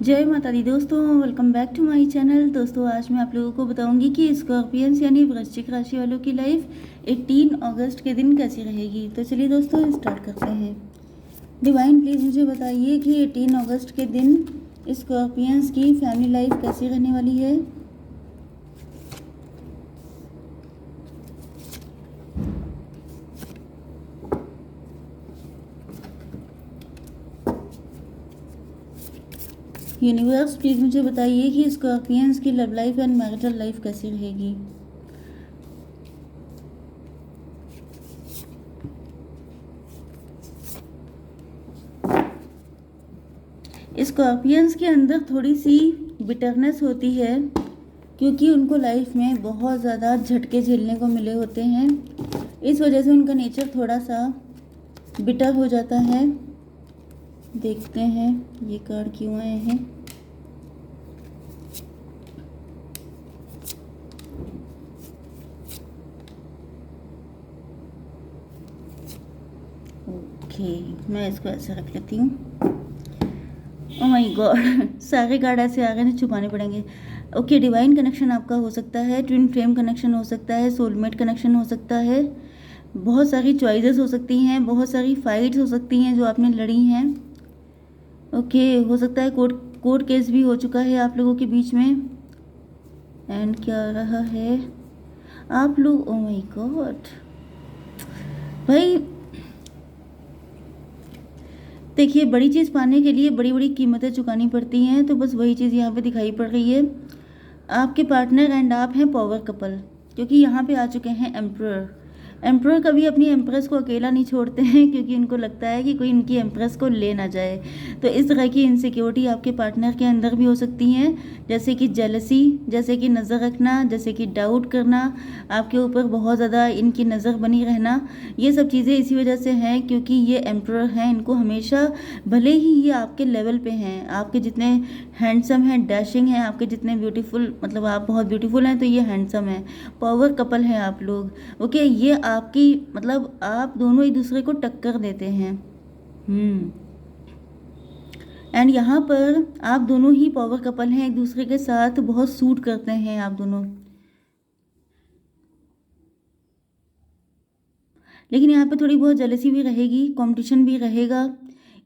जय माता दी दोस्तों, welcome back to my channel. दोस्तों आज मैं आप लोगों को बताऊंगी कि स्कॉर्पियंस यानी वृश्चिक राशि वालों की लाइफ 18 अगस्त के दिन कैसी रहेगी। तो चलिए दोस्तों स्टार्ट करते हैं। डिवाइन प्लीज़ मुझे बताइए कि 18 अगस्त के दिन स्कॉर्पियंस की फैमिली लाइफ कैसी रहने वाली है। यूनिवर्स प्लीज़ मुझे बताइए कि स्कॉर्पियंस की love life and marital life कैसी रहेगी। स्कॉर्पियंस के अंदर थोड़ी सी बिटरनेस होती है क्योंकि उनको लाइफ में बहुत ज़्यादा झटके झेलने को मिले होते हैं। इस वजह से उनका नेचर थोड़ा सा बिटर हो जाता है। देखते हैं ये कार्ड क्यों आए हैं। ओके, मैं इसको ऐसे रख लेती हूँ। ओह माय गॉड, सारे कार्ड ऐसे आ गए ना, छुपाने पड़ेंगे। ओके, डिवाइन कनेक्शन आपका हो सकता है, ट्विन फ्लेम कनेक्शन हो सकता है, सोलमेट कनेक्शन हो सकता है, बहुत सारी चॉइसेस हो सकती हैं, बहुत सारी फाइट्स हो सकती हैं जो आपने लड़ी हैं। ओके, हो सकता है कोर्ट केस भी हो चुका है आप लोगों के बीच में। एंड क्या रहा है आप लोग, ओह माय गॉड भाई, देखिए बड़ी चीज़ पाने के लिए बड़ी बड़ी कीमतें चुकानी पड़ती हैं, तो बस वही चीज़ यहाँ पे दिखाई पड़ रही है। आपके पार्टनर एंड आप हैं पावर कपल, क्योंकि यहाँ पे आ चुके हैं एम्परर। एम्परर कभी अपनी एम्प्रेस को अकेला नहीं छोड़ते हैं क्योंकि उनको लगता है कि कोई इनकी एम्प्रेस को ले ना जाए। तो इस तरह की इनसिक्योरिटी आपके पार्टनर के अंदर भी हो सकती हैं, जैसे कि जेलसी, जैसे कि नज़र रखना, जैसे कि डाउट करना, आपके ऊपर बहुत ज़्यादा इनकी नज़र बनी रहना। ये सब चीज़ें इसी वजह से हैं क्योंकि ये एम्परर हैं। इनको हमेशा, भले ही ये आपके लेवल पे हैं, आपके जितने हैंडसम हैं, डैशिंग हैं, आपके जितने ब्यूटीफुल, मतलब आप बहुत ब्यूटीफुल हैं तो ये हैंडसम है, पावर कपल हैं आप लोग। ओके, ये आपकी, मतलब आप दोनों एक दूसरे को टक्कर देते हैं। एंड यहाँ पर आप दोनों ही पावर कपल हैं, एक दूसरे के साथ बहुत सूट करते हैं आप दोनों। लेकिन यहाँ पे थोड़ी बहुत जेलसी भी रहेगी, कंपटीशन भी रहेगा।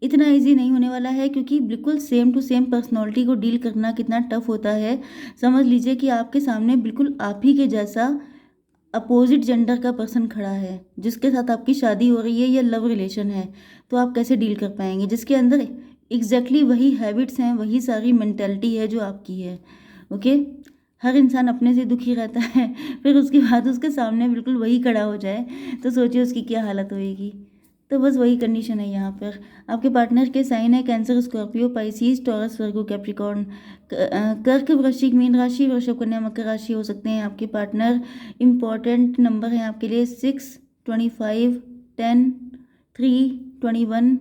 इतना इजी नहीं होने वाला है क्योंकि बिल्कुल सेम टू सेम पर्सनैलिटी को डील करना कितना टफ होता है। समझ लीजिए कि आपके सामने बिल्कुल आप ही के जैसा अपोजिट जेंडर का पर्सन खड़ा है जिसके साथ आपकी शादी हो रही है या लव रिलेशन है, तो आप कैसे डील कर पाएंगे, जिसके अंदर एग्जैक्टली वही हैबिट्स हैं, वही सारी मेंटेलिटी है जो आपकी है। ओके, हर इंसान अपने से दुखी रहता है, फिर उसके बाद उसके सामने बिल्कुल वही खड़ा हो जाए तो सोचिए उसकी क्या हालत होएगी। तो बस वही कंडीशन है यहाँ पर। आपके पार्टनर के साइन है कैंसर, स्कॉर्पियो, पाइसिस, टॉरस, वर्गो, कैप्रिकॉर्न, कर्क, वृश्चिक, मीन राशि, वृषभ, कन्या, मकर राशि हो सकते हैं आपके पार्टनर। इम्पॉर्टेंट नंबर है आपके लिए 6, 25, 10, 3, 21,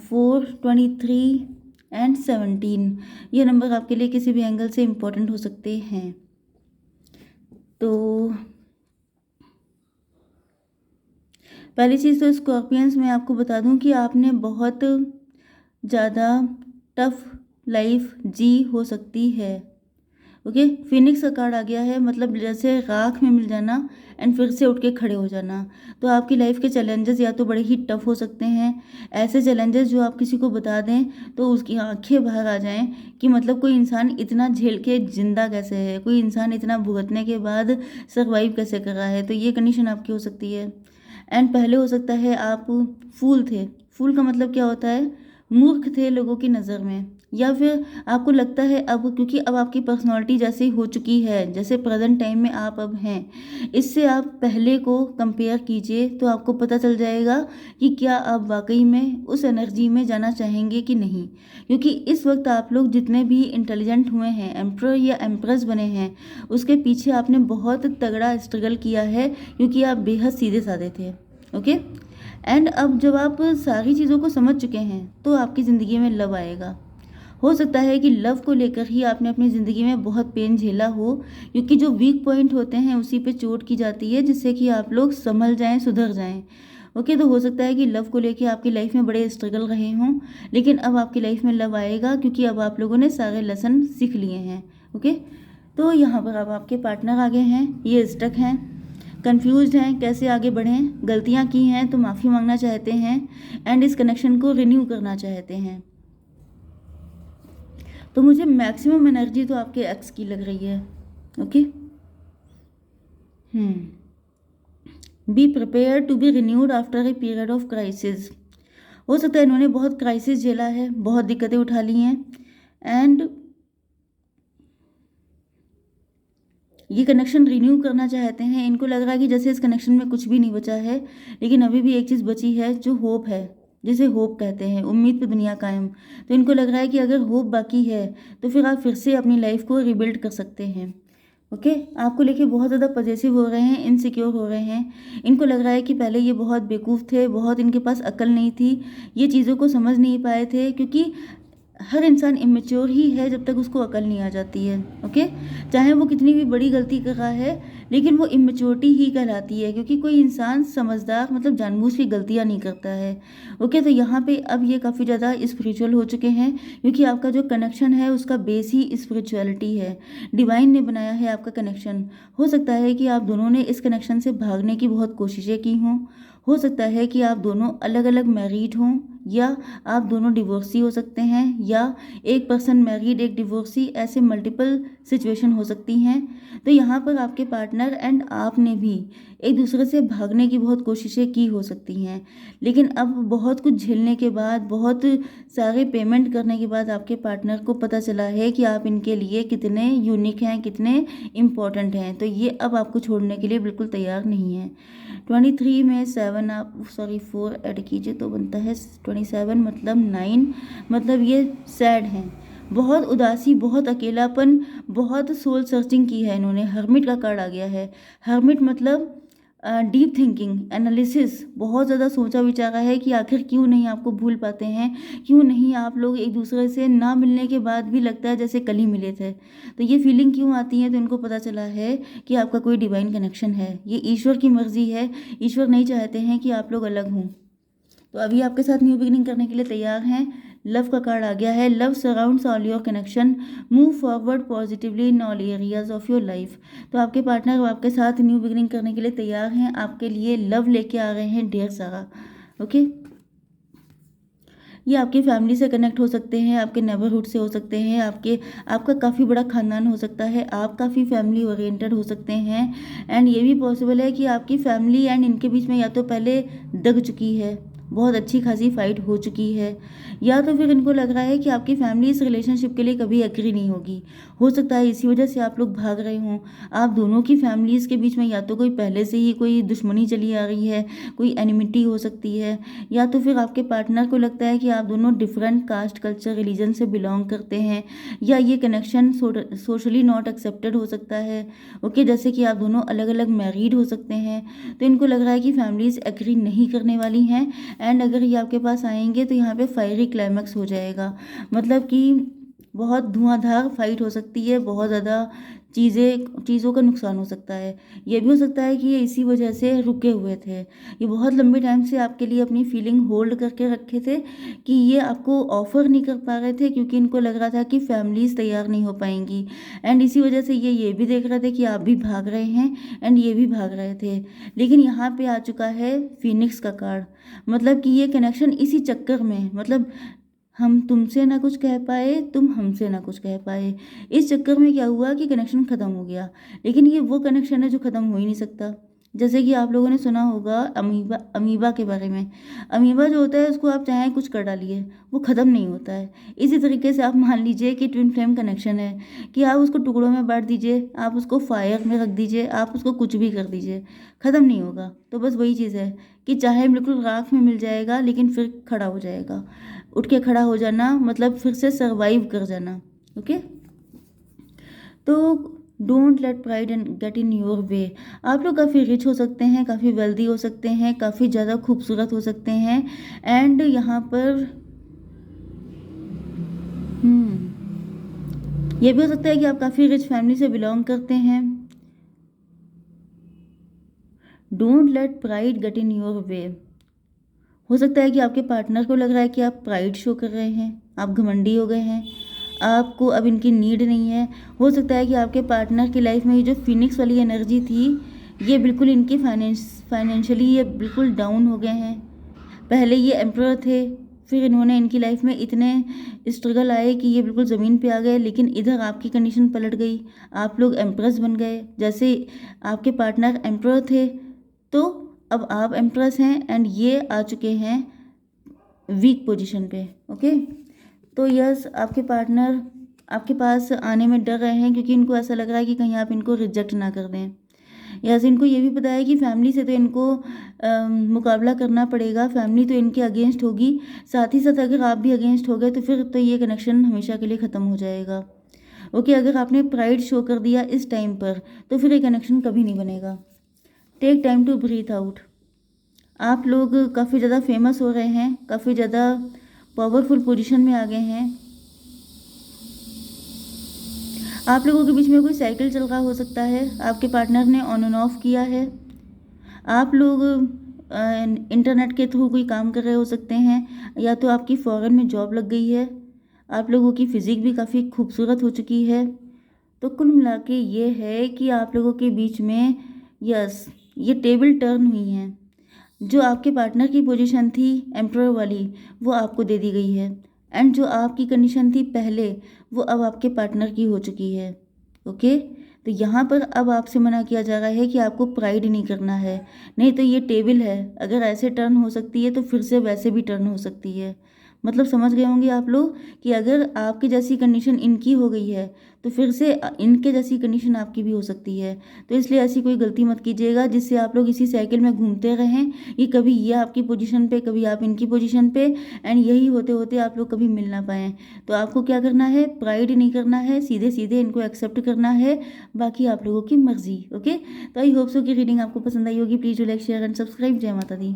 4, 23 एंड 17। ये नंबर आपके लिए किसी भी एंगल से इम्पोर्टेंट हो सकते हैं। तो पहली चीज़ तो स्कॉर्पियंस, मैं आपको बता दूं कि आपने बहुत ज़्यादा टफ लाइफ जी हो सकती है। ओके, फिनिक्स का कार्ड आ गया है, मतलब जैसे राख में मिल जाना एंड फिर से उठ के खड़े हो जाना। तो आपकी लाइफ के चैलेंजेस या तो बड़े ही टफ हो सकते हैं, ऐसे चैलेंजेस जो आप किसी को बता दें तो उसकी आंखें बाहर आ जाएं कि मतलब कोई इंसान इतना झेल के जिंदा कैसे है, कोई इंसान इतना भुगतने के बाद सर्वाइव कैसे कर रहा है। तो ये कंडीशन आपकी हो सकती है। एंड पहले हो सकता है आप फूल थे। फूल का मतलब क्या होता है, मूर्ख थे लोगों की नज़र में, या फिर आपको लगता है अब, क्योंकि अब आपकी पर्सनालिटी जैसे हो चुकी है, जैसे प्रेजेंट टाइम में आप अब हैं, इससे आप पहले को कंपेयर कीजिए तो आपको पता चल जाएगा कि क्या आप वाकई में उस एनर्जी में जाना चाहेंगे कि नहीं। क्योंकि इस वक्त आप लोग जितने भी इंटेलिजेंट हुए हैं, एम्प्रर या एम्प्रेस बने हैं, उसके पीछे आपने बहुत तगड़ा स्ट्रगल किया है क्योंकि आप बेहद सीधे साधे थे। ओके, एंड अब जब आप सारी चीज़ों को समझ चुके हैं तो आपकी ज़िंदगी में लव आएगा। हो सकता है कि लव को लेकर ही आपने अपनी ज़िंदगी में बहुत पेन झेला हो, क्योंकि जो वीक पॉइंट होते हैं उसी पे चोट की जाती है जिससे कि आप लोग संभल जाएं, सुधर जाएं। ओके, तो हो सकता है कि लव को लेके आपकी लाइफ में बड़े स्ट्रगल रहे हों, लेकिन अब आपकी लाइफ में लव आएगा क्योंकि अब आप लोगों ने सारे लेसन सीख लिए हैं। ओके, तो यहाँ पर अब आपके पार्टनर आगे हैं, ये स्टक हैं, कंफ्यूज्ड हैं, कैसे आगे बढ़ें, गलतियाँ की हैं तो माफ़ी मांगना चाहते हैं एंड इस कनेक्शन को रिन्यू करना चाहते हैं। तो मुझे मैक्सिमम एनर्जी तो आपके एक्स की लग रही है। Okay, be prepare to be renewed after a period of crisis. हो सकता है इन्होंने बहुत क्राइसिस झेला है, बहुत दिक्कतें उठा ली हैं एंड ये कनेक्शन रिन्यू करना चाहते हैं। इनको लग रहा है कि जैसे इस कनेक्शन में कुछ भी नहीं बचा है, लेकिन अभी भी एक चीज़ बची है जो होप है, जिसे होप कहते हैं, उम्मीद पे दुनिया कायम। तो इनको लग रहा है कि अगर होप बाकी है तो फिर आप फिर से अपनी लाइफ को रिबिल्ड कर सकते हैं। ओके, आपको लेके बहुत ज़्यादा पॉजेसिव हो रहे हैं, इनसिक्योर हो रहे हैं। इनको लग रहा है कि पहले ये बहुत बेवकूफ़ थे, बहुत इनके पास अक्ल नहीं थी, ये चीज़ों को समझ नहीं पाए थे, क्योंकि हर इंसान इमेच्योर ही है जब तक उसको अकल नहीं आ जाती है। ओके, चाहे वो कितनी भी बड़ी गलती कर रहा है, लेकिन वो इमेच्योरिटी ही कहलाती है, क्योंकि कोई इंसान समझदार मतलब जानबूझ के गलतियाँ नहीं करता है। ओके, तो यहाँ पे अब ये काफ़ी ज़्यादा स्पिरिचुअल हो चुके हैं, क्योंकि आपका जो कनेक्शन है उसका बेस ही स्पिरिचुअलिटी है। डिवाइन ने बनाया है आपका कनेक्शन। हो सकता है कि आप दोनों ने इस कनेक्शन से भागने की बहुत कोशिशें की हों, हो सकता है कि आप दोनों अलग अलग मैरिड हों, या आप दोनों डिवोर्सी हो सकते हैं, या एक पर्सन मैरिड एक डिवोर्सी, ऐसे मल्टीपल सिचुएशन हो सकती हैं। तो यहाँ पर आपके पार्टनर एंड आपने भी एक दूसरे से भागने की बहुत कोशिशें की हो सकती हैं, लेकिन अब बहुत कुछ झेलने के बाद, बहुत सारे पेमेंट करने के बाद आपके पार्टनर को पता चला है कि आप इनके लिए कितने यूनिक हैं, कितने इम्पॉर्टेंट हैं। तो ये अब आपको छोड़ने के लिए बिल्कुल तैयार नहीं है। 23 में 7 आप 4 ऐड कीजिए तो बनता है 27, मतलब 9, मतलब ये सैड हैं, बहुत उदासी, बहुत अकेलापन, बहुत सोल सर्चिंग की है इन्होंने। हर्मिट का कार्ड आ गया है। हर्मिट मतलब डीप थिंकिंग, एनालिसिस, बहुत ज़्यादा सोचा विचारा है कि आखिर क्यों नहीं आपको भूल पाते हैं, क्यों नहीं आप लोग एक दूसरे से ना मिलने के बाद भी लगता है जैसे कल ही मिले थे। तो ये फीलिंग क्यों आती है, तो इनको पता चला है कि आपका कोई डिवाइन कनेक्शन है, ये ईश्वर की मर्जी है। ईश्वर नहीं चाहते हैं कि आप लोग अलग हों। तो अभी आपके साथ न्यू बिगिनिंग करने के लिए तैयार हैं। लव का कार्ड आ गया है। Love surrounds all your connection, move forward positively in all areas of your life. तो आपके पार्टनर आपके साथ न्यू बिगिनिंग करने के लिए तैयार हैं, आपके लिए लव लेके आ रहे हैं ढेर सारा। ओके, ये आपकी फैमिली से कनेक्ट हो सकते हैं, आपके नेबरहुड से हो सकते हैं, आपका काफ़ी बड़ा खानदान हो सकता है, आप काफ़ी फैमिली ओरिएंटेड हो सकते हैं। एंड ये भी पॉसिबल है कि आपकी फैमिली एंड इनके बीच में या तो पहले दग चुकी है, बहुत अच्छी खासी फाइट हो चुकी है, या तो फिर इनको लग रहा है कि आपकी फैमिली इस रिलेशनशिप के लिए कभी एग्री नहीं होगी। हो सकता है इसी वजह से आप लोग भाग रहे हों। आप दोनों की फैमिलीज़ के बीच में या तो कोई पहले से ही कोई दुश्मनी चली आ रही है, कोई एनिमिटी हो सकती है, या तो फिर आपके पार्टनर को लगता है कि आप दोनों डिफरेंट कास्ट, कल्चर, रिलीजन से बिलोंग करते हैं, या ये कनेक्शन सोशली नॉट एक्सेप्टेड हो सकता है। ओके, जैसे कि आप दोनों अलग अलग मैरिड हो सकते हैं। तो इनको लग रहा है कि फैमिलीज़ एग्री नहीं करने वाली हैं, एंड अगर ये आपके पास आएंगे तो यहाँ पे फायरी क्लाइमैक्स हो जाएगा, मतलब कि बहुत धुआंधार फाइट हो सकती है, बहुत ज़्यादा चीज़ों का नुकसान हो सकता है। ये भी हो सकता है कि ये इसी वजह से रुके हुए थे, ये बहुत लंबे टाइम से आपके लिए अपनी फीलिंग होल्ड करके रखे थे, कि ये आपको ऑफ़र नहीं कर पा रहे थे, क्योंकि इनको लग रहा था कि फैमिलीज़ तैयार नहीं हो पाएंगी। एंड इसी वजह से ये भी देख रहे थे कि आप भी भाग रहे हैं एंड ये भी भाग रहे थे। लेकिन यहाँ पे आ चुका है फिनिक्स का कार्ड, मतलब कि ये कनेक्शन इसी चक्कर में, मतलब हम तुमसे ना कुछ कह पाए, तुम हमसे ना कुछ कह पाए, इस चक्कर में क्या हुआ कि कनेक्शन ख़त्म हो गया। लेकिन ये वो कनेक्शन है जो ख़त्म हो ही नहीं सकता। जैसे कि आप लोगों ने सुना होगा अमीबा के बारे में। अमीबा जो होता है उसको आप चाहें कुछ कर डालिए, वो ख़त्म नहीं होता है। इसी तरीके से आप मान लीजिए कि ट्विन फ्लेम कनेक्शन है, कि आप उसको टुकड़ों में बांट दीजिए, आप उसको फायर में रख दीजिए, आप उसको कुछ भी कर दीजिए, ख़त्म नहीं होगा। तो बस वही चीज़ है कि चाहे बिल्कुल राख में मिल जाएगा, लेकिन फिर खड़ा हो जाएगा। उठ के खड़ा हो जाना मतलब फिर से सर्वाइव कर जाना। ओके, तो don't let pride and get in your way. आप लोग काफ़ी रिच हो सकते हैं, काफ़ी वेल्दी हो सकते हैं, काफ़ी ज़्यादा खूबसूरत हो सकते हैं, एंड यहाँ पर यह भी हो सकता है कि आप काफ़ी रिच फैमिली से बिलोंग करते हैं। Don't let pride get in your way. हो सकता है कि आपके पार्टनर को लग रहा है कि आप प्राइड शो कर रहे हैं, आप घमंडी हो गए हैं, आपको अब इनकी नीड नहीं है। हो सकता है कि आपके पार्टनर की लाइफ में ये जो फिनिक्स वाली एनर्जी थी, ये बिल्कुल इनकी फाइनेंशियली ये बिल्कुल डाउन हो गए हैं। पहले ये एम्परर थे, फिर इन्होंने इनकी लाइफ में इतने स्ट्रगल आए कि ये बिल्कुल ज़मीन पे आ गए, लेकिन इधर आपकी कंडीशन पलट गई, आप लोग एम्प्रेस बन गए। जैसे आपके पार्टनर एम्परर थे तो अब आप एम्प्रेस हैं, एंड ये आ चुके हैं वीक पोजीशन पे। ओके, तो यस, आपके पार्टनर आपके पास आने में डर रहे हैं क्योंकि इनको ऐसा लग रहा है कि कहीं आप इनको रिजेक्ट ना कर दें। यस, इनको ये भी पता है कि फैमिली से तो इनको मुकाबला करना पड़ेगा, फैमिली तो इनके अगेंस्ट होगी, साथ ही साथ अगर आप भी अगेंस्ट हो गए तो फिर तो ये कनेक्शन हमेशा के लिए ख़त्म हो जाएगा। ओके, अगर आपने प्राइड शो कर दिया इस टाइम पर तो फिर ये कनेक्शन कभी नहीं बनेगा। Take time to breathe out. आप लोग काफ़ी ज़्यादा फेमस हो रहे हैं, काफ़ी ज़्यादा पावरफुल पोजीशन में आ गए हैं। आप लोगों के बीच में कोई साइकिल चल रहा हो सकता है, आपके पार्टनर ने ऑन एंड ऑफ किया है। आप लोग इंटरनेट के थ्रू कोई काम कर रहे हो सकते हैं, या तो आपकी फॉरेन में जॉब लग गई है, आप लोगों की फ़िज़िक भी काफ़ी खूबसूरत हो चुकी है। तो कुल मिला के ये है कि आप लोगों के बीच में यस, ये टेबल टर्न हुई हैं। जो आपके पार्टनर की पोजीशन थी एम्परर वाली, वो आपको दे दी गई है, एंड जो आपकी कंडीशन थी पहले, वो अब आपके पार्टनर की हो चुकी है। ओके, तो यहाँ पर अब आपसे मना किया जा रहा है कि आपको प्राइड नहीं करना है, नहीं तो ये टेबल है, अगर ऐसे टर्न हो सकती है तो फिर से वैसे भी टर्न हो सकती है। मतलब समझ गए होंगे आप लोग कि अगर आपकी जैसी कंडीशन इनकी हो गई है तो फिर से इनके जैसी कंडीशन आपकी भी हो सकती है। तो इसलिए ऐसी कोई गलती मत कीजिएगा जिससे आप लोग इसी साइकिल में घूमते रहें, कि कभी ये आपकी पोजीशन पे, कभी आप इनकी पोजीशन पे, एंड यही होते होते आप लोग कभी मिल ना पाएँ। तो आपको क्या करना है, प्राइड नहीं करना है, सीधे सीधे इनको एक्सेप्ट करना है, बाकी आप लोगों की मर्जी। ओके, तो आई होप सो कि रीडिंग आपको पसंद आई होगी। Please do like, share and subscribe. जय माता दी।